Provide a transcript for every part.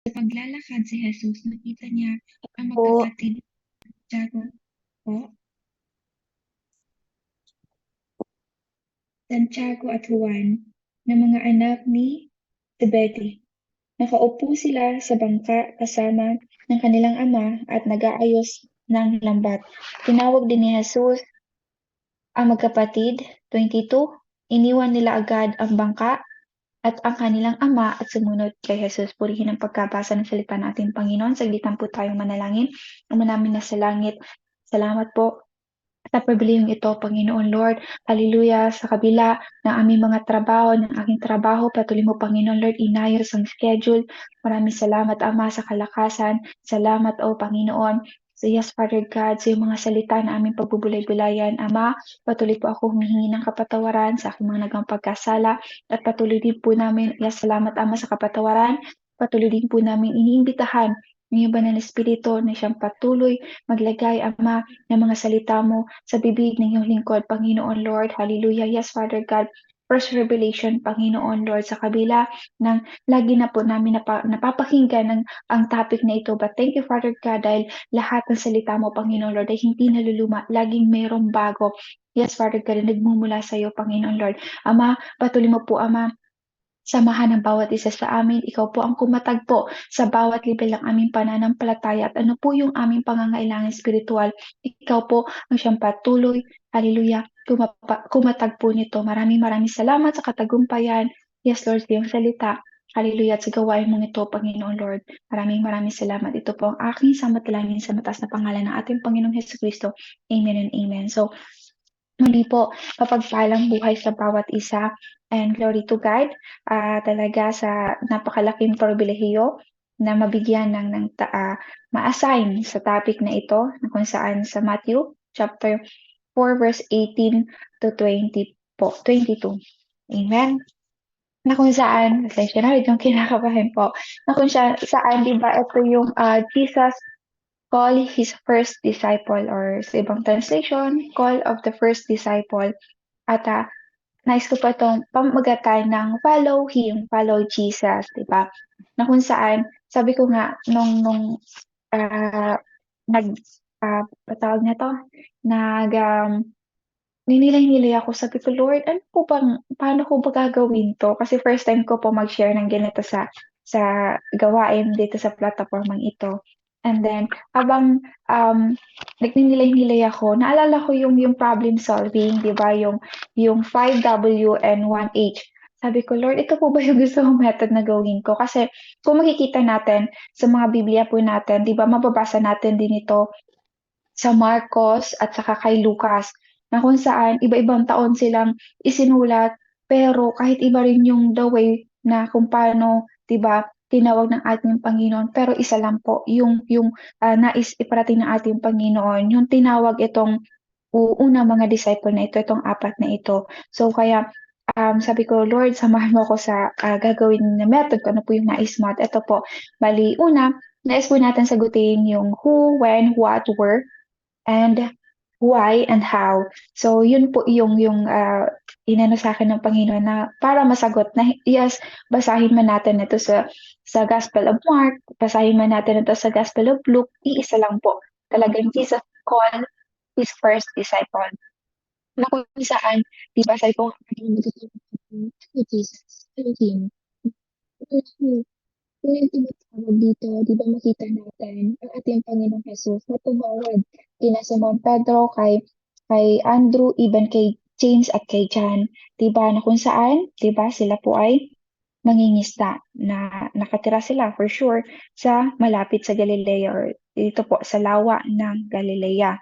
Paglalakad si Jesus, nakita niya ang Po, magkapatid Santiago po, Santiago at Juan na mga anak ni Zebedee. Nakaupo sila sa bangka kasama ng kanilang ama at nag-aayos ng lambat. Tinawag din ni Jesus ang magkapatid, 22, iniwan nila agad ang bangka at ang kanilang ama at sumunod kay Jesus. Purihin ang pagkabasa ng salita ng ating Panginoon. Saglitan po tayong manalangin. Ama namin na sa langit, salamat po sa pribilehiyong ito, Panginoon Lord. Hallelujah. Sa kabila ng aming mga trabaho, ng aking trabaho, patuloy mo, Panginoon Lord, inayos ang schedule. Maraming salamat, Ama, sa kalakasan. Salamat, O Panginoon. So yes, Father God, sa iyong mga salita na aming pagbubulay-bulayan, Ama, patuloy po ako humihingi ng kapatawaran sa aking mga nagang pagkasala at patuloy din po namin, yes, salamat, Ama, sa kapatawaran. Patuloy din po namin iniimbitahan ng iyong banal na Espiritu na siyang patuloy maglagay, Ama, ng mga salita mo sa bibig ng iyong lingkod, Panginoon Lord. Hallelujah. Yes, Father God. First revelation, Panginoon Lord, sa kabila ng lagi na po namin napapakinggan ang topic na ito. But thank you, Father God, dahil lahat ng salita mo, Panginoon Lord, ay hindi naluluma. Laging mayroong bago. Yes, Father God, na nagmumula sa iyo, Panginoon Lord. Ama, patuloy mo po, Ama, samahan ng bawat isa sa amin. Ikaw po ang kumatagpo sa bawat level ng aming pananampalataya at ano po yung aming pangangailangan spiritual. Ikaw po ang siyang patuloy, hallelujah, kumatagpo nito. Maraming maraming salamat sa katagumpayan. Yes, Lord, sa iyong salita. Hallelujah, at sa gawain mong ito, Panginoon Lord. Maraming maraming salamat. Ito po ang aking samatalangin sa mataas na pangalan ng ating Panginoong Hesus Kristo. Amen and amen. So, muli po, mapagpalang buhay sa bawat isa and glory to God. Talaga sa napakalaking pribilehiyo na mabigyan ma-assign sa topic na ito na kung saan sa Matthew chapter 4 verse 18 to 20 po, 22. Amen. Na kung saan, pasensya na, yung kinakabahan po, na kung saan, di ba, ito yung Jesus call his first disciple or sa ibang translation, call of the first disciple. At nais ko pa itong pamagatan ng follow him, follow Jesus, di ba? Na kung saan, sabi ko nga, nung ah, nag, patawag na to, nag, ninilay-nilay ako, sabi ko, Lord, ano po bang, paano ko ba gagawin to? Kasi first time ko po mag-share ng ganito sa gawain dito sa platformang ito. And then, habang nagninilay-nilay ako, naalala ko yung problem solving, di ba? Yung 5W and 1H. Sabi ko, Lord, ito po ba yung gusto kong method na gawin ko? Kasi kung makikita natin sa mga Biblia po natin, di ba, mababasa natin din ito sa Marcos at saka kay Lucas na kung saan iba-ibang taon silang isinulat pero kahit iba rin yung the way na kung paano, 'di ba, tinawag ng ating Panginoon pero isa lang po yung nais iparating ng ating Panginoon, yung tinawag itong unang mga disciple na ito, itong apat na ito. So kaya sabi ko, Lord, samahan mo ako sa gagawin na method ko, ano po yung nais mo. At ito po, bali, una, nais po natin sagutin yung who, when, what, where, and why and how. So yun po inano sa akin ng Panginoon na para masagot na yes, basahin man natin ito sa Gospel of Mark, basahin man natin ito sa Gospel of Luke, iisa lang po. Talagang Jesus called his first disciple. Na kung saan, di ba sabi ko, Jesus, him. Kung yung tinatawag dito, di ba makita natin ang ating Panginoong Jesus na tumawag kina Simon Pedro, kay Andrew, even kay James at kay John. Di ba na kung saan, di ba sila po ay mangingisda na nakatira sila for sure sa malapit sa Galilea or dito po sa lawa ng Galilea.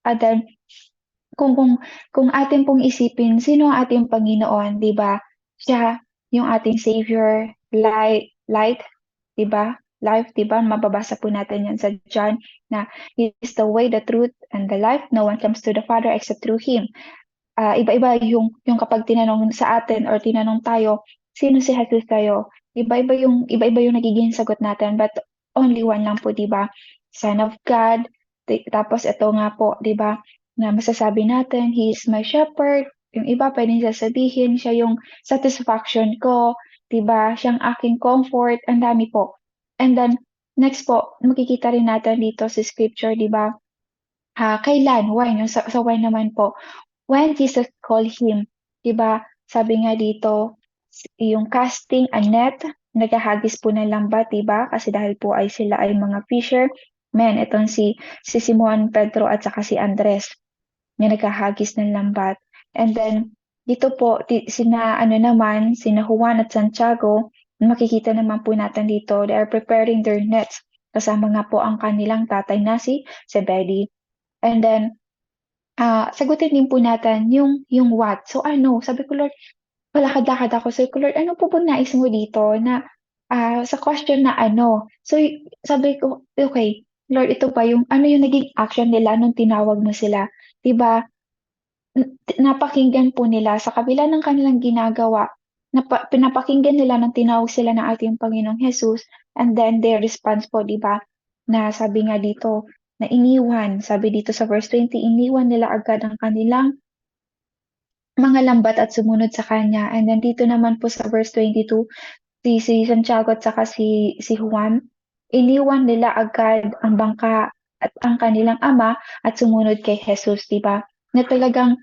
At then, kung atin pong isipin, sino ang ating Panginoon, di ba? Siya yung ating Savior, light, di ba? Life, di ba? Mababasa po natin yan sa John na He is the way, the truth, and the life. No one comes to the Father except through Him. Iba-iba yung kapag tinanong sa atin or tinanong tayo, sino si Jesus tayo? Iba-iba yung nagiging sagot natin, but only one lang po, di ba? Son of God. Tapos ito nga po, di ba? Na masasabi natin, He is my shepherd. Yung iba pwedeng sasabihin, siya yung satisfaction ko, di ba? Siyang aking comfort. Ang dami po. And then next po, makikita rin natin dito sa scripture, 'di ba? Kailan? When? Yung sa when naman po, when Jesus called him, 'di ba? Sabi nga dito, yung casting a net, naghahagis po ng lambat, 'di ba? Kasi dahil po ay sila ay mga fishermen, itong si Simon, Pedro at saka si Andres, na naghahagis ng lambat. And then dito po sina ano naman, sina Juan at Santiago, makikita naman po natin dito, they are preparing their nets. Kasama nga po ang kanilang tatay na si Zebedee. And then sagutin din po natin yung what. So ano, sabi ko, Lord, palakad-lakad ako. Sabi ko, Lord, ano po bang nais mo dito na sa question na ano? So sabi ko, okay, Lord, ito ba yung ano yung naging action nila nung tinawag mo sila? 'Di ba? Napakinggan po nila sa kabila ng kanilang ginagawa, pinapakinggan nila ng tinawag sila ng ating Panginoong Jesus, and then their response po, 'di ba? Na sabi nga dito, na iniwan, sabi dito sa verse 20, iniwan nila agad ang kanilang mga lambat at sumunod sa kanya. And then dito naman po sa verse 22, si Santiago at saka si Juan, iniwan nila agad ang bangka at ang kanilang ama at sumunod kay Jesus, 'di ba? Na talagang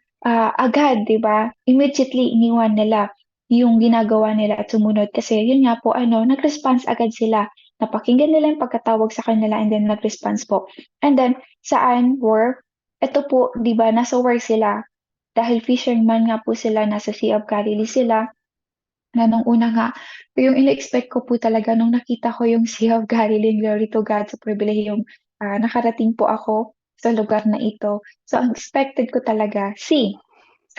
agad, 'di ba? Immediately iniwan nila yung ginagawa nila at sumunod kasi yun nga po ano, nag-response agad sila. Napakinggan nila yung pagkatawag sa kanila and then nag-response po. And then saan were? Ito po, 'di ba, nasa work sila. Dahil fisherman nga po sila, nasa Sea of Galilee sila, na nung una nga, yung ine-expect ko po talaga nung nakita ko yung Sea of Galilee, glory to God, sa pribilehiyong nakarating po ako sa lugar na ito. So, ang expected ko talaga, sea.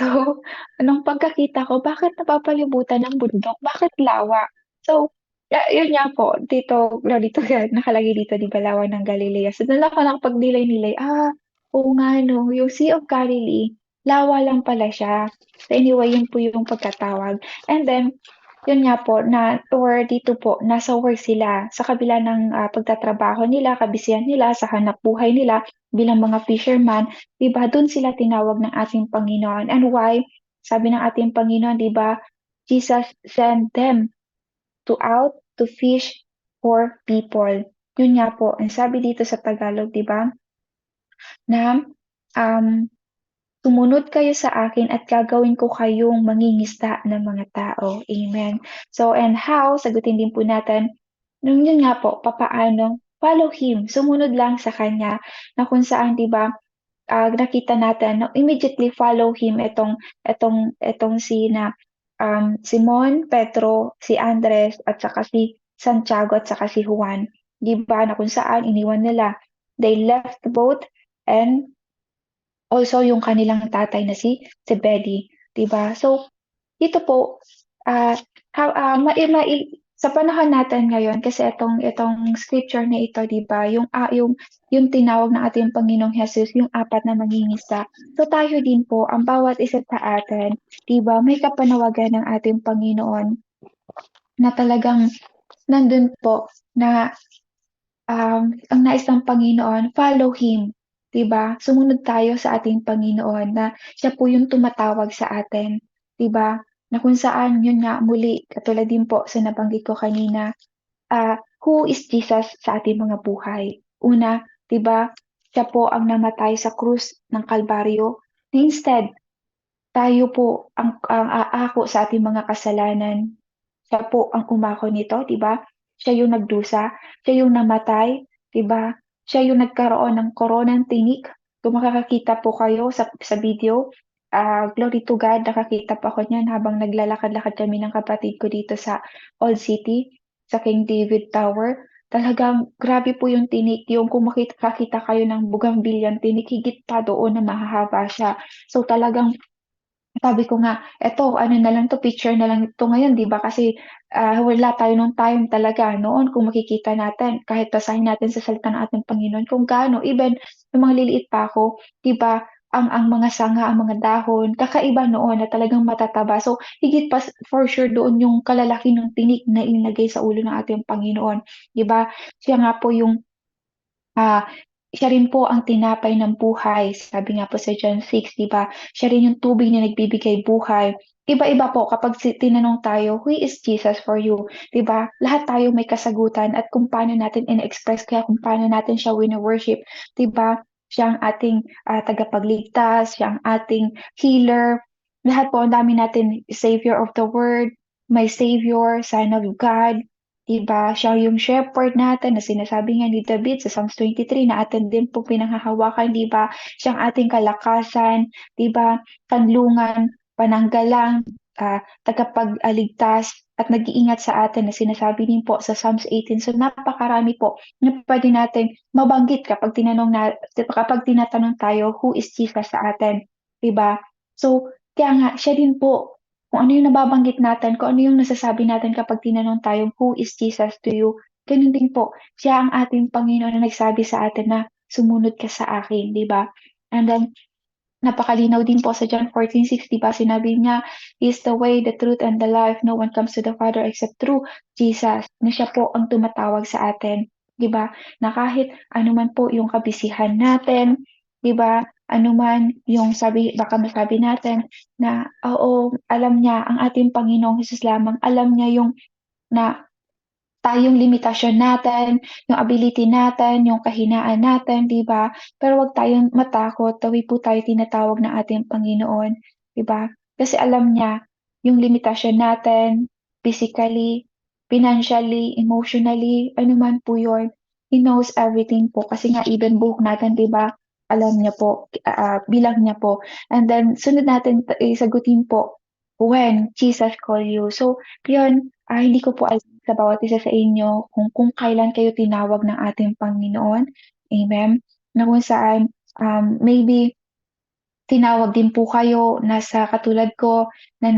So, nung pagkakita ko, bakit napapalibutan ng bundok? Bakit lawa? So, yun nga po, dito, glory to God, nakalagay dito, di ba, lawa ng Galilea. So, doon ako nakapag-nilay-nilay, oo nga, no, yung Sea of Galilee, lawa lang pala siya. So, anyway, yun po yung pagkatawag. And then, yun nga po, or dito po, nasa work sila. Sa kabila ng pagtatrabaho nila, kabisihan nila, sa hanap buhay nila, bilang mga fisherman, 'di ba, doon sila tinawag ng ating Panginoon. And why? Sabi ng ating Panginoon, 'di ba, Jesus sent them to fish for people. Yun nga po, ang sabi dito sa Tagalog, 'di ba, na um, sumunod kayo sa akin at gagawin ko kayong mangingisda ng mga tao. Amen. So, and how? Sagutin din po natin. Yun nga po, papaano? Follow Him. Sumunod lang sa Kanya. Na kung saan, di ba, nakita natin, no, immediately follow Him itong Simon, Pedro, si Andres, at saka si Santiago, at saka si Juan. Di ba, na kung saan iniwan nila. They left the boat and also yung kanilang tatay na si Zebedee, 'di ba? So, dito po, ah, how, sa panahon natin ngayon, kasi itong scripture na ito, 'di ba? Yung tinawag ng ating Panginoong Hesus, yung apat na mangingisda. So tayo din po, ang bawat isa sa atin, 'di ba? May kapanawagan ng ating Panginoon na talagang nandun po na ang nais ng Panginoon, follow Him, 'di ba? Sumunod tayo sa ating Panginoon na siya po yung tumatawag sa atin, 'di ba? Na kung saan yun nga muli, katulad din po sa nabanggit ko kanina, who is Jesus sa ating mga buhay? Una, 'di ba? Siya po ang namatay sa krus ng Kalbaryo. Na instead, tayo po ang aako sa ating mga kasalanan. Siya po ang umako nito, 'di ba? Siya yung nagdusa, siya yung namatay, 'di ba? Siya yung nagkaroon ng koronang tinik. Kung makakakita po kayo sa video, glory to God, nakakita pa ako niyan habang naglalakad-lakad kami ng kapatid ko dito sa Old City, sa King David Tower. Talagang grabe po yung tinik, yung kung makita kayo ng bugambilyang tinik, higit pa doon na mahahaba siya. So talagang sabi ko nga, eto ano na lang 'to, picture na lang ito ngayon, 'di ba, kasi, wala tayo nung time talaga noon kung makikita natin kahit basahin natin sa salita ng ating Panginoon kung gaano even nung mga liliit pa ako, 'di ba, ang mga sanga, ang mga dahon, kakaiba noon na talagang matataba. So, higit pa for sure doon yung kalalaki ng tinik na inilagay sa ulo ng ating Panginoon, 'di ba? Siya nga po yung, ah siya rin po ang tinapay ng buhay, sabi nga po sa John 6, 'di ba? Siya rin yung tubig na nagbibigay buhay. Iba-iba po kapag tinanong tayo, "Who is Jesus for you?" 'Di ba? Lahat tayo may kasagutan at kung paano natin ine-express kaya kung paano natin siya wino-worship, 'di ba? Siya ang ating, tagapagligtas, siya ang ating healer. Lahat po ang dami natin, Savior of the world, my Savior, Son of God. 'Di ba, siya yung shepherd natin na sinasabi nga ni David sa Psalms 23 na atin din po pinanghahawakan, 'di ba? Siya ang ating kalakasan, 'di ba, kanlungan, pananggalang, tagapagligtas at nag-iingat sa atin na sinasabi din po sa Psalms 18. So napakarami po na puwede nating mabanggit kapag tinatanong tayo, "Who is Jesus?" sa atin, 'di ba? So, kaya nga siya din po kung ano yung nababanggit natin, kung ano yung nasasabi natin kapag tinanong tayo, "Who is Jesus to you?" Gano'n din po, siya ang ating Panginoon na nagsabi sa atin na, "Sumunod ka sa akin." 'Di ba? And then napakalinaw din po sa John 14:6, 'di ba, sinabi niya, "He is the way, the truth, and the life. No one comes to the Father except through Jesus." Na siya po ang tumatawag sa atin, 'di ba? Na kahit ano man po yung kabisihan natin, 'di ba? Ano man yung baka masabi natin na, oo, alam niya ang ating Panginoong Hesus lamang, alam niya yung na tayong limitasyon natin, yung ability natin, yung kahinaan natin, 'di ba? Pero 'wag tayong matakot, tawi po tayo tinatawag ng ating Panginoon, 'di ba? Kasi alam niya yung limitasyon natin, physically, financially, emotionally, ano man po yun. He knows everything po kasi nga even buhok natin, 'di ba? Alam niya po, bilang niya po. And then sunod natin sagutin po, when Jesus call you. So, yun, hindi ko po alam sa bawat isa sa inyo kung kailan kayo tinawag ng ating Panginoon, amen, na kung saan, maybe tinawag din po kayo katulad ko na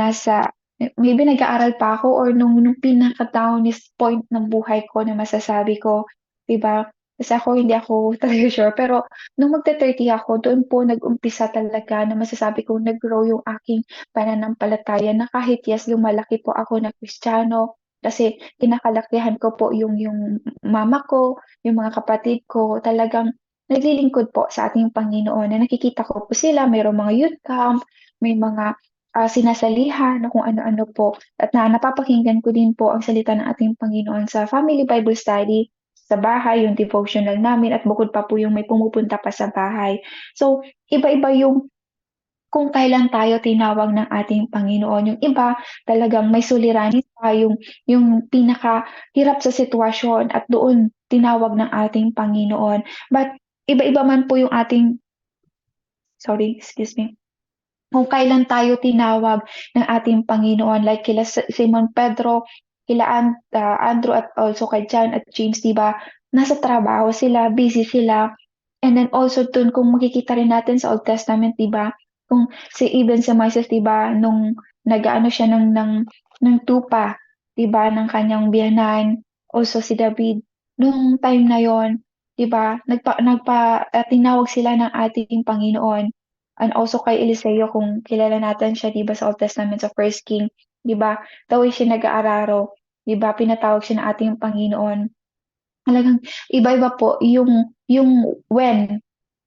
maybe nag-aaral pa ako or nung pinaka-downest point ng buhay ko na masasabi ko, 'di ba? Kasi hindi ako talaga sure pero nung magte-30 ako doon po nag-umpisa talaga na masasabi kong nag-grow yung aking pananampalataya na kahit yes lumalaki po ako na Kristiyano, kasi kinakalakihan ko po yung mama ko, yung mga kapatid ko, talagang naglilingkod po sa ating Panginoon na nakikita ko po sila, mayroong mga youth camp, may mga, sinasalihan na kung ano-ano po at napapakinggan ko din po ang salita ng ating Panginoon sa family Bible study, sa bahay, yung devotional namin at bukod pa po yung may pumupunta pa sa bahay. So, iba-iba yung kung kailan tayo tinawag ng ating Panginoon. Yung iba talagang may suliranin pa, yung pinakahirap sa sitwasyon at doon tinawag ng ating Panginoon. But iba-iba man po yung excuse me. Kung kailan tayo tinawag ng ating Panginoon like kila Simon Pedro, kila Andrew at also kay John at James, 'di ba? Nasa trabaho sila, busy sila. And then also dun kung makikita rin natin sa Old Testament, 'di ba? Kung si Moises, 'di ba, nung nag-aano siya ng tupa, 'di ba, ng kanyang biyenan. Also si David, nung time na yon, 'di ba, tinawag sila ng ating Panginoon. And also kay Eliseo kung kilala natin siya, 'di ba, sa Old Testament sa First King, 'di ba? The way siya nag-aararo, 'di ba, pinatawag siya ng ating Panginoon. Talagang iba-iba po yung when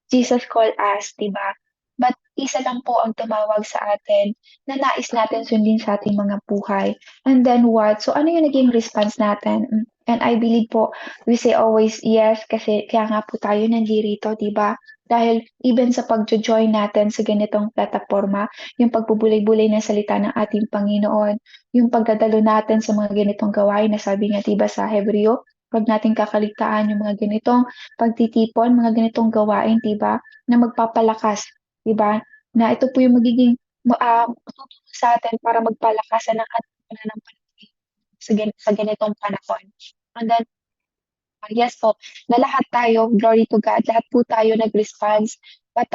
Jesus called us, 'di ba? But isa lang po ang tumawag sa atin na nais natin sundin sa ating mga buhay. And then what? So ano yung naging response natin? And I believe po, we say always yes kasi kaya nga po tayo nandirito, 'di ba? Dahil even sa pagjo-join natin sa ganitong plataporma, yung pagbubulay-bulay ng salita ng ating Panginoon, yung pagdadalo natin sa mga ganitong gawain na sabi nga 'di ba sa Hebreo, 'wag nating kakaligtaan yung mga ganitong pagtitipon, mga ganitong gawain, 'di ba, na magpapalakas, 'di ba, na ito po yung magiging tutulong sa atin para magpalakasan ng ating pananampalataya sa ganitong panahon. And then, yes po, na lahat tayo, glory to God, lahat po tayo nag-response. But,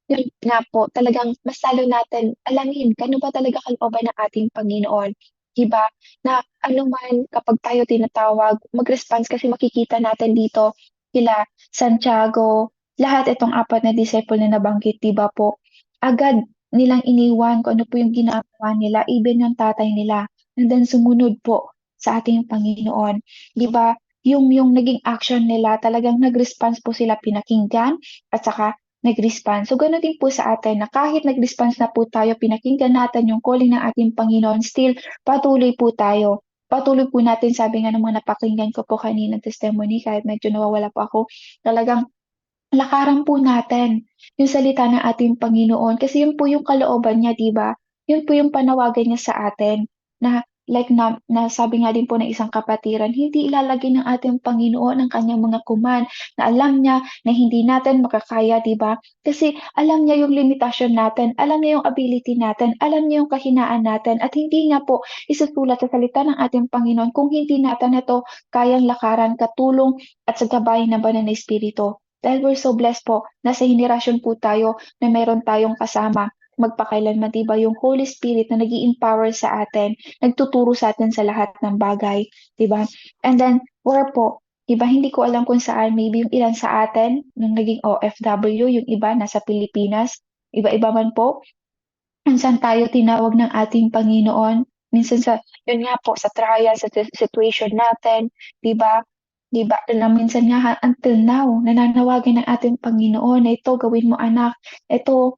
yun nga po, talagang mas lalo natin alamin kung ano ba talaga kalooban ng ating Panginoon, 'di ba? Na ano man kapag tayo tinatawag, mag-response kasi makikita natin dito kila Santiago, lahat itong 4 na disciple na nabanggit, 'di ba po? Agad nilang iniwan kung ano po yung ginagawa nila, even yung tatay nila, and then sumunod po sa ating Panginoon, 'di ba? yung naging action nila talagang nag-response po sila, pinakinggan at saka nag-response. So gano'n din po sa atin na kahit nag-response na po tayo, pinakinggan natin yung calling ng ating Panginoon, still patuloy po tayo. Patuloy po natin, sabi nga ng mga napakinggan ko po kanina testimony, kahit medyo nawawala po ako, talagang lakaran po natin yung salita ng ating Panginoon kasi yun po yung kalooban niya, 'di ba? Yun po yung panawagan niya sa atin na like na sabi nga din po ng isang kapatiran, hindi ilalagay ng ating Panginoon ang kanyang mga command na alam niya na hindi natin makakaya, 'di ba? Kasi alam niya yung limitasyon natin, alam niya yung ability natin, alam niya yung kahinaan natin at hindi nga po isusulat sa salita ng ating Panginoon kung hindi natin ito kayang lakaran, katulong at sa gabay ng banal na Espiritu. Dahil we're so blessed po, nasa henerasyon po tayo na meron tayong kasama magpakailanman, 'di ba, yung Holy Spirit na nag-i-empower sa atin, nagtuturo sa atin sa lahat ng bagay, 'di ba? And then, where po, 'di ba, hindi ko alam kung saan, maybe yung ilan sa atin, yung naging OFW, yung iba nasa Pilipinas, iba-iba man po, kung saan tayo tinawag ng ating Panginoon. Minsan sa yun nga po, sa trial, sa situation natin, 'di ba? 'Di ba, na minsan nga until now nananawagan ng ating Panginoon na, "Ito gawin mo anak, ito,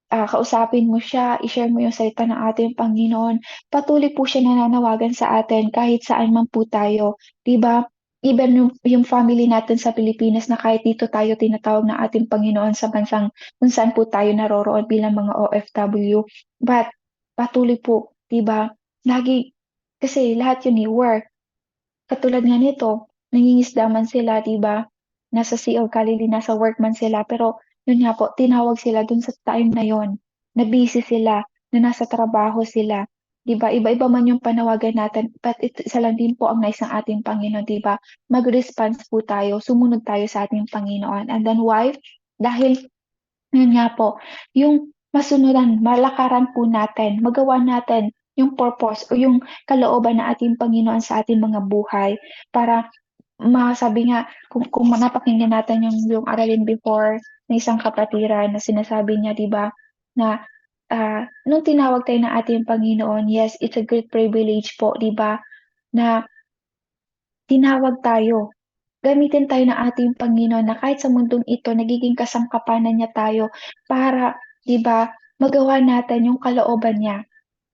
kausapin mo siya, i-share mo yung salita ng ating Panginoon." Patuloy po siya nananawagan sa atin kahit saan man po tayo, 'di ba? Even yung family natin sa Pilipinas na kahit dito tayo tinatawag ng ating Panginoon sa bansang kung saan po tayo naroroon bilang mga OFW. But patuloy po, 'di ba? Lagi kasi lahat yun, work. Katulad nga nito, nangingisda man sila, 'di ba? Nasa Sea of Galilee, nasa work man sila, pero yun nga po, tinawag sila dun sa time na yon, na busy sila, na nasa trabaho sila, 'di ba? Iba-iba man yung panawagan natin, but isa lang din po ang nais ng ating Panginoon, 'di ba? Mag-response po tayo, sumunod tayo sa ating Panginoon. And then why? Dahil yun nga po, yung masunuran, malakaran po natin, magawa natin yung purpose o yung kalooban ng ating Panginoon sa ating mga buhay para masabi nga kung napakinggan natin yung aralin before ng isang kapatiran na sinasabi niya, 'di ba, na, nung tinawag tayo ng ating Panginoon, yes, it's a great privilege po, 'di ba, na tinawag tayo. Gamitin tayo ng ating Panginoon na kahit sa mundong ito nagiging kasangkapanan niya tayo para, 'di ba, magawa natin yung kalooban niya.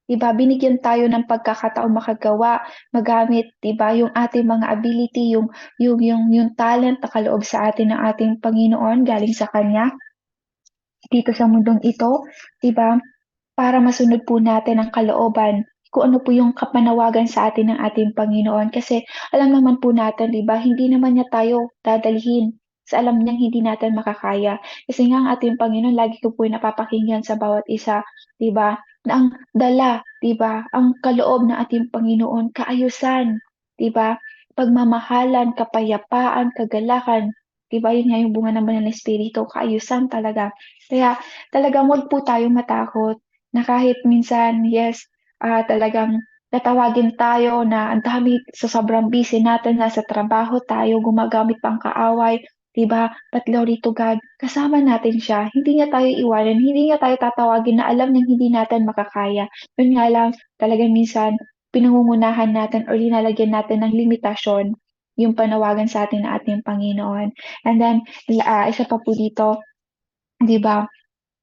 'Di ba, binigyan tayo ng pagkakataong makagawa, magamit, 'di ba, yung ating mga ability, yung talent na kaloob sa atin ng ating Panginoon galing sa Kanya dito sa mundong ito, 'di ba? Para masunod po natin ang kalooban, kung ano po yung kapanawagan sa atin ng ating Panginoon. Kasi alam naman po natin, 'di ba, hindi naman niya tayo dadalhin sa alam niyang hindi natin makakaya. Kasi nga ang ating Panginoon, lagi ko po yung napapakinggan sa bawat isa, 'di ba, na ang dala, 'di ba, ang kaloob ng ating Panginoon, kaayusan, 'di ba, pagmamahalan, kapayapaan, kagalakan, 'di ba, yun nga yung bunga naman ng Espiritu, kaayusan talaga. Kaya talagang 'wag po tayong matakot na kahit minsan, yes, talagang tatawagin tayo na ang dami sa sobrang busy natin, nasa trabaho tayo, gumagamit pang kaaway, 'di ba? But glory to God, kasama natin siya. Hindi niya tayo iwanan, hindi niya tayo tatawagin na alam niyang hindi natin makakaya. Yun nga lang, talagang minsan pinangungunahan natin or linalagyan natin ng limitasyon yung panawagan sa atin ng ating Panginoon. And then, isa pa po dito, 'di ba?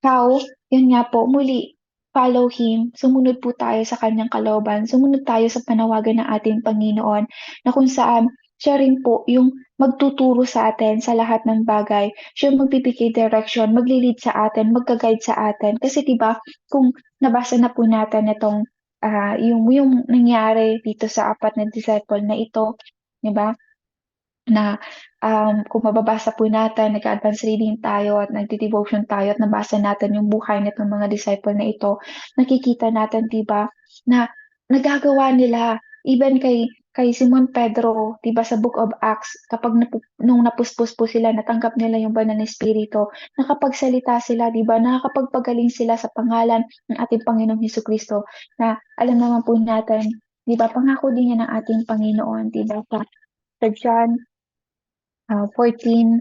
How, yun nga po, muli, follow Him, sumunod po tayo sa kanyang kalooban, sumunod tayo sa panawagan ng ating Panginoon na kung saan siya rin po yung magtuturo sa atin sa lahat ng bagay. Siya yung magbibigay direction, magli-lead sa atin, magga-guide sa atin. Kasi 'di ba, kung nabasa na po natin itong yung nangyari dito sa apat na disciple na ito, 'di ba? Na, kung mababasa po natin, nag-a-advance reading tayo at nagde-devotion tayo at nabasa natin yung buhay nitong mga disciple na ito, nakikita natin, 'di ba, na nagagawa nila even kay Simon Pedro, 'di ba, sa Book of Acts kapag nung napuspos po sila, natanggap nila yung banal na espiritu, nakapagsalita sila, 'di ba, nakakapagpagaling sila sa pangalan ng ating Panginoong Hesukristo na alam naman po natin, 'di ba, pangako din yan ng ating Panginoon, 'di ba, sa John 14,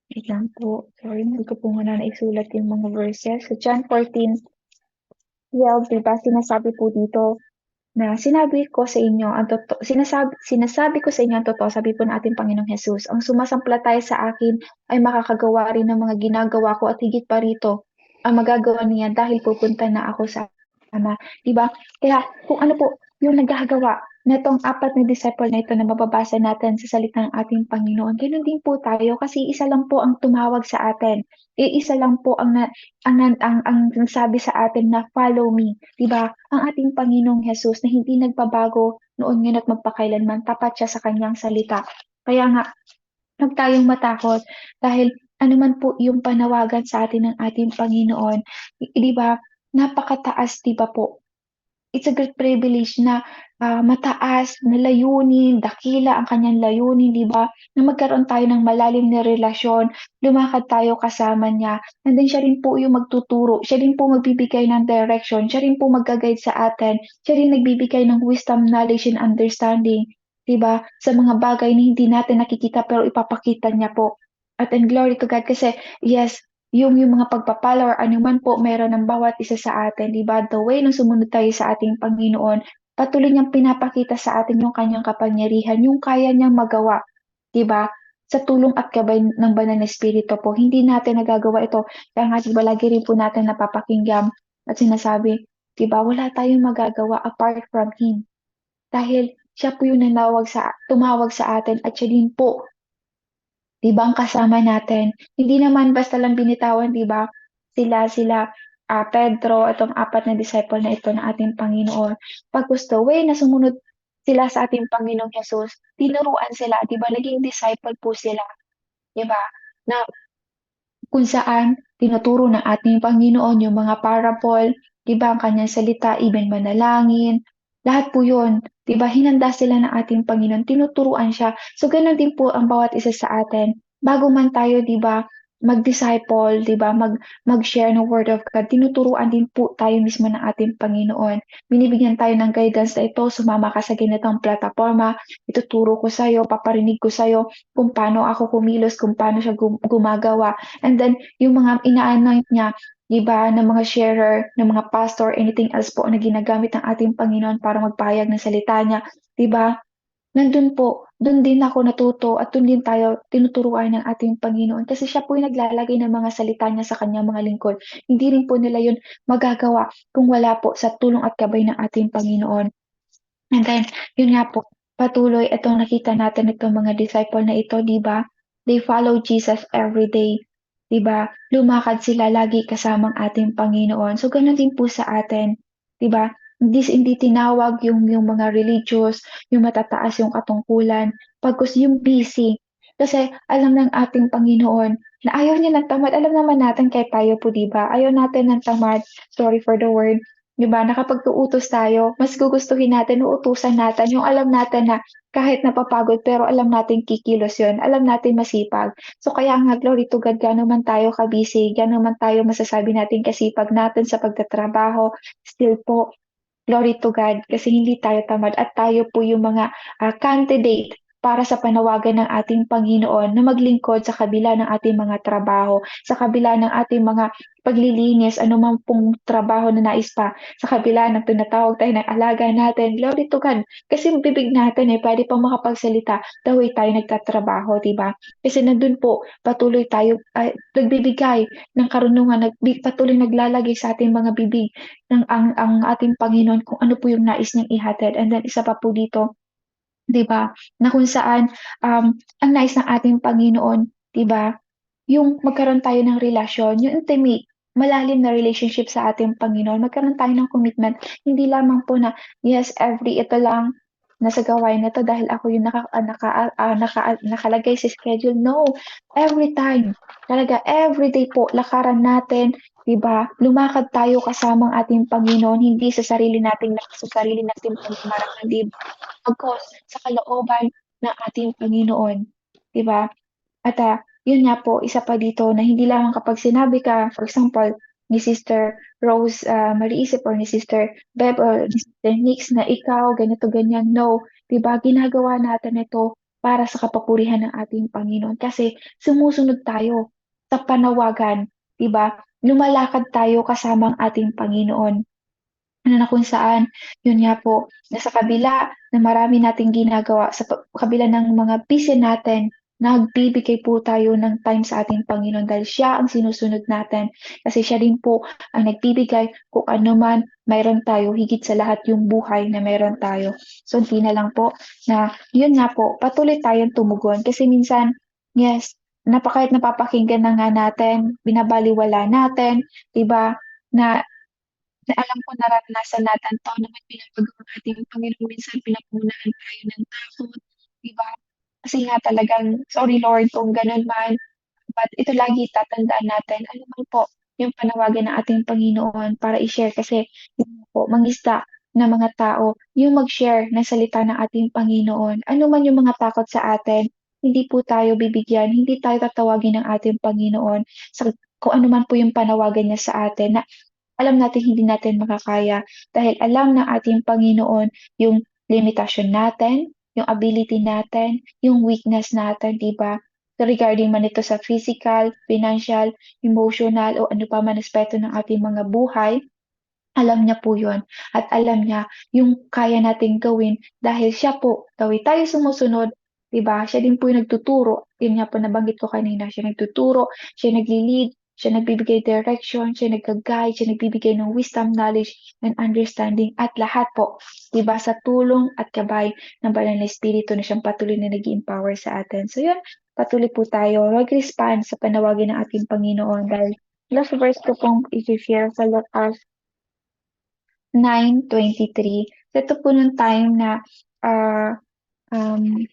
wait lang po, sorry hindi ko po muna naisulat yung mga verses. Sa John 14:12, 'di ba, sinasabi po dito na sinabi ko sa inyo ang sinasabi ko sa inyo ang totoo, sabi po ng ating Panginoong Hesus, ang sumasampalataya sa akin ay makakagawa rin ng mga ginagawa ko at higit pa rito ang magagawa niya dahil pupunta na ako sa Ama. 'Di ba? Kaya kung ano po yung nagagawa netong 4 na disciple na ito na mababasa natin sa salita ng ating Panginoon, gano'n din po tayo kasi isa lang po ang tumawag sa atin. Iisa lang po ang nagsabi sa atin na follow me, 'di ba? Ang ating Panginoong Hesus na hindi nagbabago noon, ngayon at magpakailanman, tapat siya sa kanyang salita. Kaya nga, huwag tayong matakot dahil anuman po yung panawagan sa atin ng ating Panginoon, 'di ba? Napakataas, 'di ba po? It's a great privilege na, mataas na layunin, dakila ang kanyang layunin, 'di ba? Na magkaroon tayo ng malalim na relasyon, lumakad tayo kasama niya, and then siya rin po yung magtuturo, siya rin po magbibigay ng direction, siya rin po magga-guide sa atin, siya rin nagbibigay ng wisdom, knowledge, and understanding, 'di ba? Sa mga bagay na hindi natin nakikita pero ipapakita niya po. At and glory to God kasi yes, yung mga pagpapala or anuman po meron ng bawat isa sa atin, 'di ba? The way nung sumunod tayo sa ating Panginoon, patuloy niyang pinapakita sa atin yung kanyang kapangyarihan, yung kaya niyang magawa, 'di ba? Sa tulong at gabay ng Banal na Espiritu po. Hindi natin nagagawa ito. Kaya nga 'di ba lagi rin po natin napapakinggan at sinasabi, 'di ba, wala tayong magagawa apart from Him. Dahil siya po yung tumawag sa atin at siya din po 'di ba, ang kasama natin. Hindi naman basta lang binitawan 'di ba, sila, Pedro, itong 4 na disciple na ito ng ating Panginoon. Pagkus the way na sumunod sila sa ating Panginoong Hesus, tinuruan sila 'di ba, naging disciple po sila, 'di ba, na kung saan tinuturo ng ating Panginoon yung mga parable, 'di ba, ang kanyang salita, even manalangin, lahat po yun, 'di ba, hinanda sila ng ating Panginoon, tinuturuan siya. So gano'n din po ang bawat isa sa atin, bago man tayo 'di ba, mag-disciple, 'di ba, mag-share ng word of God, tinuturuan din po tayo mismo ng ating Panginoon. Binibigyan tayo ng guidance na ito, sumama ka sa ganitong plataporma, ituturo ko sa'yo, paparinig ko sa'yo kung paano ako kumilos, kung paano siya gumagawa. And then yung mga ina-anoint niya, 'di ba, ng mga sharer, ng mga pastor, anything else po na ginagamit ng ating Panginoon para magpahayag ng salita niya, 'di ba? Nandun po, dun din ako natuto at dun din tayo tinuturuan ng ating Panginoon kasi siya po yung naglalagay ng mga salita niya sa kanyang mga lingkod. Hindi rin po nila yun magagawa kung wala po sa tulong at gabay ng ating Panginoon. And then, yun nga po, patuloy itong nakita natin itong mga disciple na ito, 'di ba? They follow Jesus every day, 'di ba? Lumakad sila lagi kasamang ating Panginoon. So gano'n din po sa atin, 'di ba? Hindi tinawag yung mga religious, yung matataas yung katungkulan, pagkus yung busy. Kasi alam ng ating Panginoon na ayaw niya ng tamad. Alam naman natin kahit tayo po, 'di ba? Ayaw natin ng tamad. Sorry for the word. 'Di ba, na kapag uutos tayo, mas gugustuhin natin, uutusan natin yung alam natin na kahit napapagod pero alam natin kikilos yun, alam natin masipag. So kaya nga glory to God, gaano man tayo ka-busy, gaano man tayo masasabi natin kasipag natin sa pagtatrabaho, still po glory to God kasi hindi tayo tamad at tayo po yung mga candidate para sa panawagan ng ating Panginoon na maglingkod sa kabila ng ating mga trabaho, sa kabila ng ating mga paglilinis, anuman pong trabaho na nais pa, sa kabila ng tinatawag tayo ng alaga natin. Glory to God. Kasi yung bibig natin pwede pang makapagsalita the way tayo nagtatrabaho, di ba? Kasi nandun po, patuloy tayo nagbibigay ng karunungan, patuloy naglalagay sa ating mga bibig ng ang ating Panginoon kung ano po yung nais niyang ihatid. And then isa pa po dito, 'di ba, na kung saan, ang nais ng ating Panginoon, 'di ba, yung magkaroon tayo ng relasyon, yung intimate, malalim na relationship sa ating Panginoon, magkaroon tayo ng commitment. Hindi lamang po na, yes, ito lang, nasa gawain na 'to dahil ako yung nakalagay sa schedule. No, every time, talaga everyday po lakaran natin, 'di ba? Lumakad tayo kasama ang ating Panginoon, hindi sa sarili nating lakas, sa sarili nating pamamaraan, kundi bagkus sa kalooban ng ating Panginoon, 'di ba? At, yun nga po, isa pa dito na hindi lamang kapag sinabi ka, for example, ni Sister Rose, Mariisip or ni Sister Beb or ni Sister Nix na ikaw ganito ganyan, no, 'di ba? Ginagawa natin ito para sa kapupurihan ng ating Panginoon kasi sumusunod tayo sa panawagan, 'di ba? Lumalakad tayo kasama ang ating Panginoon. na kung saan, yun nga po, nasa kabila na marami nating ginagawa, sa kabila ng mga busy natin, nagbibigay po tayo ng time sa ating Panginoon dahil siya ang sinusunod natin. Kasi siya din po ang nagbibigay kung ano man mayroon tayo, higit sa lahat yung buhay na mayroon tayo. So, hindi na lang po na, yun nga po, patuloy tayong tumugon. Kasi minsan, yes, kahit napapakinggan na nga natin, binabaliwala natin, 'di ba? Na alam ko nararanasan natin 'to na may pinapagawa ating Panginoon, minsan pinapangunahan tayo ng takot, 'di ba? Kasi nga talagang, "Sorry Lord kung gano'n man." But ito lagi tatandaan natin, ano man po yung panawagan ng ating Panginoon para i-share kasi yun nga po, mangisda na mga tao yung mag-share ng salita ng ating Panginoon. Ano man yung mga takot sa atin, hindi po tayo bibigyan, hindi tayo tatawagin ng ating Panginoon sa kung ano man po yung panawagan niya sa atin na alam natin hindi natin makakaya dahil alam ng ating Panginoon yung limitasyon natin, yung ability natin, yung weakness natin, 'di ba? Regarding man ito sa physical, financial, emotional o ano pa man aspeto ng ating mga buhay, alam niya po yun at alam niya yung kaya nating gawin dahil siya po, gawin tayo sumusunod, 'di ba? Siya din po yung nagtuturo, yun nga po nabanggit ko kanina, siya nagtuturo, siya nagli-lead, siya nagbibigay direction, siya nagga-guide, siya nagbibigay ng wisdom, knowledge, and understanding at lahat po, 'di ba, sa tulong at gabay ng Banal na Espiritu na siyang patuloy na nag-i-empower sa atin. So yun, patuloy po tayo mag-respond sa panawagan ng ating Panginoon dahil last verse ko pong i-share sa Lucas 9:23. Ito po nung time na, ah, um,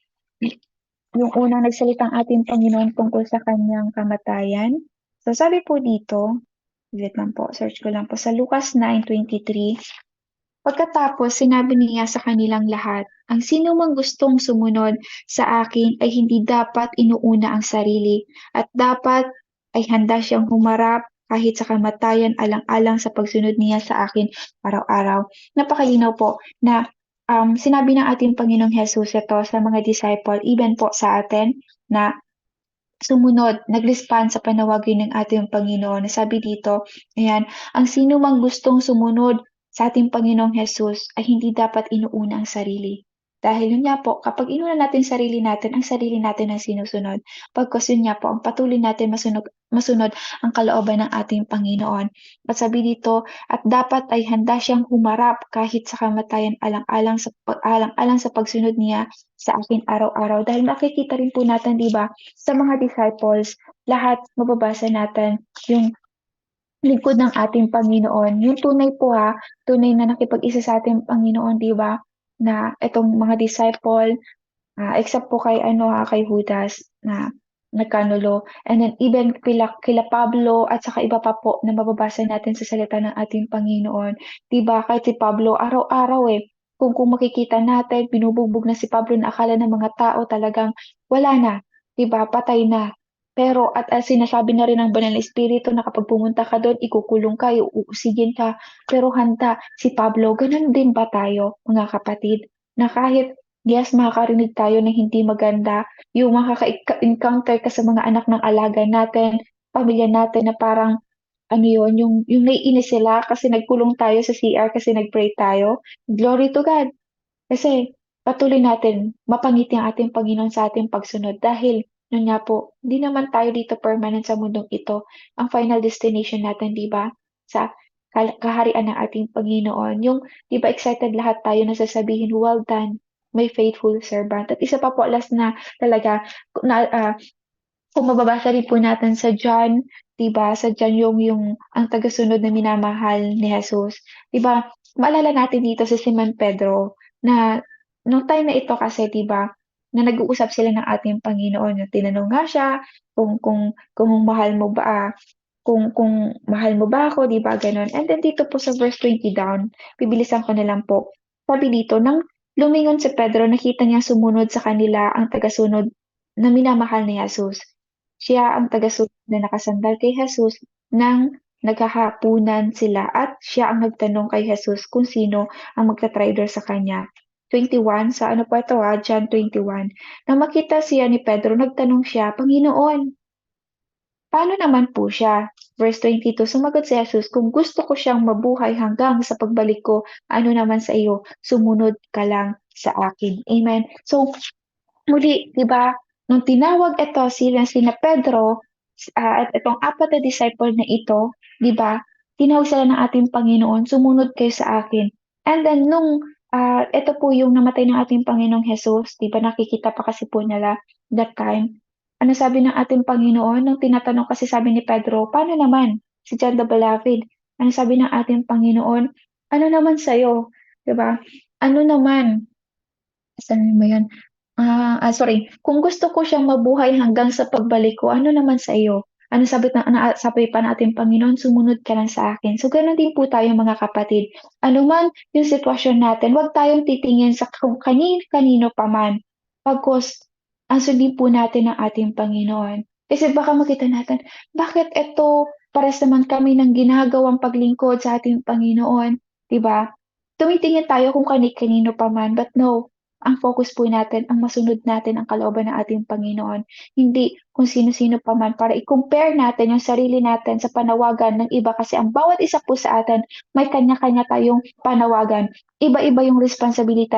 yung unang nagsalita ang ating Panginoon tungkol sa kanyang kamatayan. So sabi po dito, wait lang po, search ko lang po sa Lucas 9:23. Pagkatapos sinabi niya sa kanilang lahat, ang sino mang gustong sumunod sa akin ay hindi dapat inuuna ang sarili at dapat ay handa siyang humarap kahit sa kamatayan alang-alang sa pagsunod niya sa akin araw-araw. Napakalinaw po na sinabi ng ating Panginoong Hesus ito sa mga disciple, even po sa atin, na sumunod, nag-respond sa panawagan ng ating Panginoon. Sabi dito, ayan, ang sino mang gustong sumunod sa ating Panginoong Hesus ay hindi dapat inuuna ang sarili. Dahil yun nga po, kapag inuna natin sarili natin, ang sarili natin ang sinusunod. Pagkos yun nga po, ang patuloy natin masunod ang kalooban ng ating Panginoon. At sabi dito, at dapat ay handa siyang humarap kahit sa kamatayan alang-alang sa pagsunod niya sa akin araw-araw. Dahil makikita rin po natin, di ba, sa mga disciples, lahat mababasa natin yung lingkod ng ating Panginoon. Yung tunay po tunay na nakipag-isa sa ating Panginoon, 'di ba? Na itong mga disciple, except po kay kay Judas na nagkanulo. And then even kila Pablo at saka iba pa po na mababasa natin sa salita ng ating Panginoon. 'Di ba kahit si Pablo araw-araw kung makikita natin binubugbog na si Pablo na akala ng mga tao talagang wala na, 'di ba, patay na. Pero sinasabi na rin ng Banal na Espiritu na kapag pumunta ka dun ikukulong ka, uusigin ka. Pero handa si Pablo, ganun din ba tayo mga kapatid? Na kahit yes, makakarinig tayo ng hindi maganda, yung makaka-encounter ka sa mga anak ng alaga natin, pamilya natin na parang ano yun, yung naiinis sila kasi nagkulong tayo sa CR kasi nag-pray tayo. Glory to God. Kasi patuloy natin mapangiti ang ating Panginoon sa ating pagsunod dahil yun nga po, hindi naman tayo dito permanent sa mundong ito. Ang final destination natin, di ba? Sa kaharian ng ating Panginoon. Yung, di ba, excited lahat tayo na sasabihin, well done, my faithful servant. At isa pa po, last na talaga, na, kung mababasa rin po natin sa John, 'di ba, sa John yung ang tagasunod na minamahal ni Jesus. 'Di ba, maalala natin dito si Simon Pedro na nung time na ito kasi 'di ba, na nag-uusap sila ng ating Panginoon, na tinanong nga siya kung mahal mo ba, kung mahal mo ba ako, 'di ba, gano'n. And then dito po sa verse 20 down, bibilisan ko na lang po. Sabi dito, nang lumingon si Pedro, nakita niya sumunod sa kanila ang tagasunod na minamahal ni Jesus. Siya ang tagasunod na nakasandal kay Jesus nang naghahapunan sila at siya ang nagtanong kay Jesus kung sino ang magta-traitor sa kanya. 21, sa ano po ito John 21. Nang makita siya ni Pedro, nagtanong siya, Panginoon, paano naman po siya? Verse 22, sumagot si Jesus, kung gusto ko siyang mabuhay hanggang sa pagbalik ko, ano naman sa iyo? Sumunod ka lang sa akin. Amen. So, muli, 'di ba, nung tinawag ito sina Pedro, at itong apat na disciple na ito, 'di ba, tinawag sila ng ating Panginoon, "Sumunod kayo sa akin." And then nung, ito po yung namatay ng ating Panginoong Hesus, 'di ba, nakikita pa kasi po nila that time. Ano sabi ng ating Panginoon nung tinatanong kasi sabi ni Pedro, "Paano naman si John the Beloved?" Ano sabi ng ating Panginoon, "Ano naman sa'yo?" 'Di ba? Ano naman, saan ba 'yun? Sorry. Kung gusto ko siyang mabuhay hanggang sa pagbalik ko, ano naman sa iyo? Ano sabi pa natin Panginoon, sumunod ka lang sa akin. So, gano'n din po tayo mga kapatid. Ano man yung sitwasyon natin, huwag tayong titingin sa kung kanino pa man. Pagkos, ang sundin po natin ang ating Panginoon. Kasi baka makita natin, bakit ito, pares naman kami ng ginagawang paglingkod sa ating Panginoon, 'di ba? Tumitingin tayo kung kanino pa man, but no, ang focus po natin, ang masunod natin ang kalooban ng ating Panginoon. Hindi kung sino-sino pa man para i-compare natin yung sarili natin sa panawagan ng iba kasi ang bawat isa po sa atin may kanya-kanya tayong panawagan. Iba-iba yung responsibility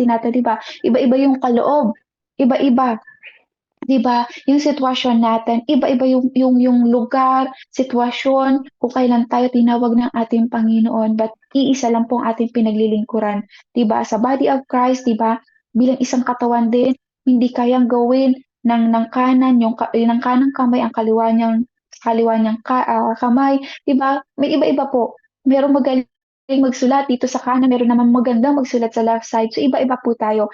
natin, di ba? Iba-iba yung kaloob. Iba-iba. 'Di ba, yung sitwasyon natin, iba-iba yung lugar, sitwasyon, kung kailan tayo tinawag ng ating Panginoon, but iisa lang po ang ating pinaglilingkuran, 'di ba? Sa body of Christ, 'di ba, bilang isang katawan din, hindi kayang gawin ng kanan ng kanang kamay ang kaliwa niyang kamay, 'di ba? May iba-iba po. Merong magaling magsulat dito sa kanan, meron namang magandang magsulat sa left side. So iba-iba po tayo.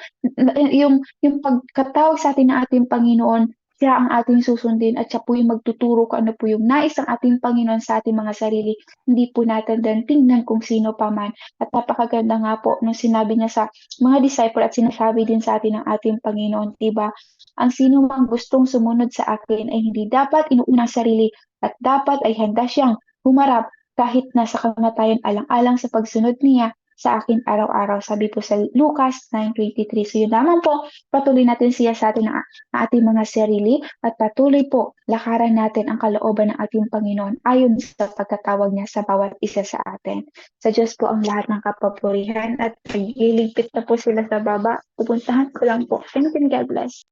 Yung pagkatawag sa atin ng ating Panginoon, siya ang ating susundin at siya po yung magtuturo kung ano po yung nais ng ating Panginoon sa ating mga sarili. Hindi po natin din tingnan kung sino pa man. At napakaganda nga po nung sinabi niya sa mga disciple at sinasabi din sa atin ng ating Panginoon, diba? Ang sino mang gustong sumunod sa akin ay hindi dapat inuuna ang sarili at dapat ay handa siyang humarap kahit nasa kamatayan alang-alang sa pagsunod niya sa akin araw-araw. Sabi po sa Lucas 9:23. So yun lamang po, patuloy natin siya sa atin ng ating mga sarili at patuloy po lakaran natin ang kalooban ng ating Panginoon ayon sa pagkatawag niya sa bawat isa sa atin. Sa Diyos po ang lahat ng kapapurihan at iligpit na po sila sa baba. Pupuntahan ko lang po. Thank you and God bless.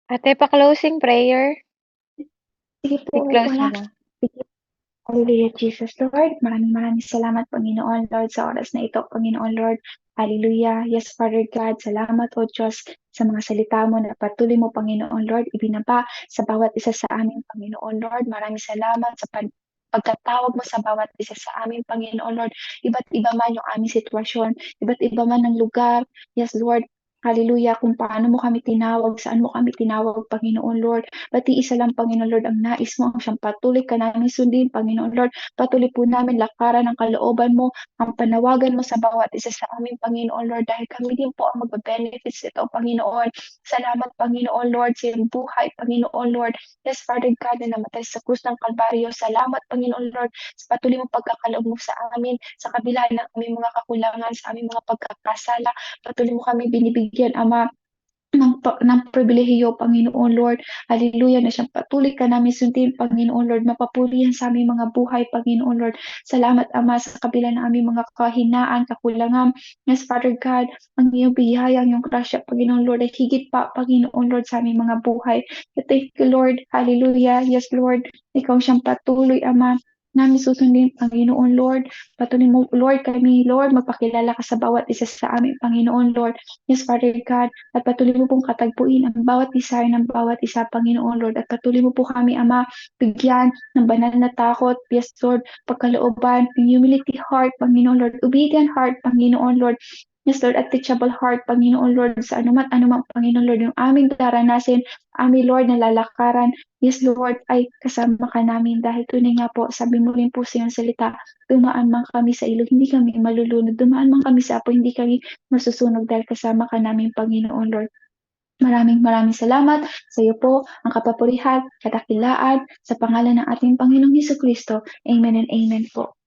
Ate, pa-closing prayer. Sige po, I-close mo wala. na. Sige. Hallelujah, Jesus, Lord. Maraming salamat, Panginoon, Lord, sa oras na ito, Panginoon, Lord. Hallelujah. Yes, Father God, salamat, O Diyos, sa mga salita mo na patuloy mo, Panginoon, Lord, ibinaba sa bawat isa sa amin, Panginoon, Lord. Maraming salamat sa pagkatawag mo sa bawat isa sa amin, Panginoon, Lord. Iba't iba man yung aming sitwasyon, iba't iba man ang lugar. Yes, Lord. Hallelujah, kung paano mo kami tinawag, saan mo kami tinawag, Panginoon, Lord. Pati isa lang, Panginoon Lord, ang nais mo, ang siyang patuloy ka namin sundin, Panginoon Lord. Patuloy po namin lakaran ang kalooban mo, ang panawagan mo sa bawat isa sa amin, Panginoon Lord, dahil kami din po ang magbe-benefits nito, Panginoon. Salamat, Panginoon Lord, sa iyong buhay, Panginoon Lord. Yes, Father God, na namatay sa krus ng Kalbaryo. Salamat, Panginoon Lord, sa patuloy mong pagkakaloob mo sa amin, sa kabila ng aming mga kakulangan, sa aming mga pagkakasala. Patuloy mo kami binibigyan, Ama, ng pribilehiyo, Panginoon Lord. Hallelujah, na siyang patuloy ka namin sundin, Panginoon Lord. Mapapurihan sa aming mga buhay, Panginoon Lord. Salamat, Ama, sa kabila ng aming mga kahinaan, kakulangan. Yes, Father God, ang iyong biyaya, ang iyong grasya, Panginoon Lord, ay higit pa, Panginoon Lord, sa aming mga buhay. Thank you, Lord. Hallelujah. Yes, Lord. Ikaw siyang patuloy, Ama, namin susundin, Panginoon Lord. Patuloy mo, Lord, kami, Lord, magpakilala ka sa bawat isa sa amin, Panginoon Lord. Yes, Father God, at patuloy mo pong katagpuin ang bawat desire ng bawat isa, Panginoon Lord. At patuloy mo po kami, Ama, bigyan ng banal na takot, yes, Lord, pagkalooban, humility heart, Panginoon Lord, obedient heart, Panginoon Lord. Yes, Lord, at teachable heart, Panginoon Lord, sa anuman, Panginoon Lord, yung aming daranasin, aming Lord, nalalakaran. Yes, Lord, ay kasama ka namin dahil tunay nga po, sabi mo rin po sa iyong salita, dumaan man kami sa ilog, hindi kami malulunod. Dumaan man kami sa apoy, hindi kami masusunog dahil kasama ka namin, Panginoon Lord. Maraming salamat sa iyo po, ang kapapurihan, kadakilaan, sa pangalan ng ating Panginoong Hesus Kristo. Amen and amen po.